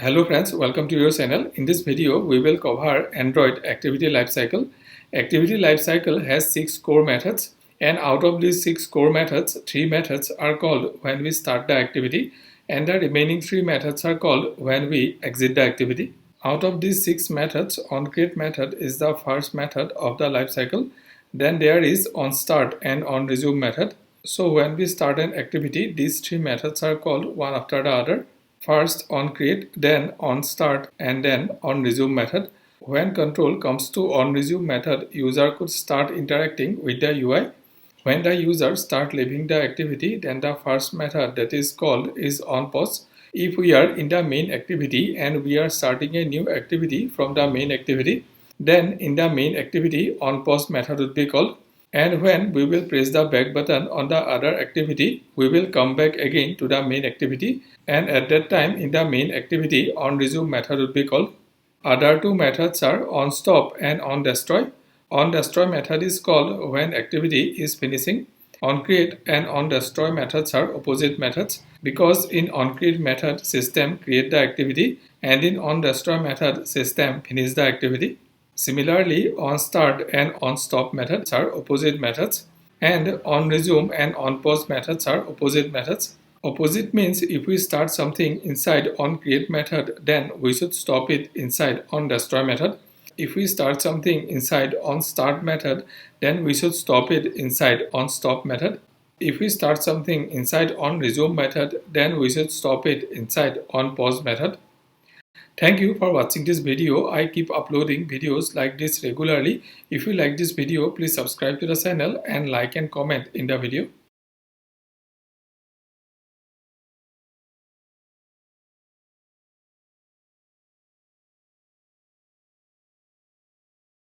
Hello friends, welcome to your channel. In this video, we will cover Android activity lifecycle. Activity lifecycle has 6 core methods, and out of these 6 core methods, 3 methods are called when we start the activity, and the remaining 3 methods are called when we exit the activity. Out of these 6 methods, onCreate method is the first method of the lifecycle. Then there is onStart and onResume method. So when we start an activity, these 3 methods are called one after the other. First onCreate, then onStart, and then onResume method. When control comes to onResume method, user could start interacting with the UI. When the user start leaving the activity, then the first method that is called is onPause. If we are in the main activity and we are starting a new activity from the main activity, then in the main activity onPause method would be called. And when we will press the back button on the other activity, we will come back again to the main activity, and at that time in the main activity onResume method would be called. Other two methods are onStop and onDestroy. OnDestroy method is called when activity is finishing. OnCreate and onDestroy methods are opposite methods because in onCreate method system create the activity and in onDestroy method system finish the activity. Similarly, onStart and onStop methods are opposite methods, and onResume and onPause methods are opposite methods. Opposite means if we start something inside onCreate method, then we should stop it inside onDestroy method. If we start something inside onStart method, then we should stop it inside onStop method. If we start something inside onResume method, then we should stop it inside onPause method. Thank you for watching this video. I keep uploading videos like this regularly. If you like this video, please subscribe to the channel and like and comment in the video.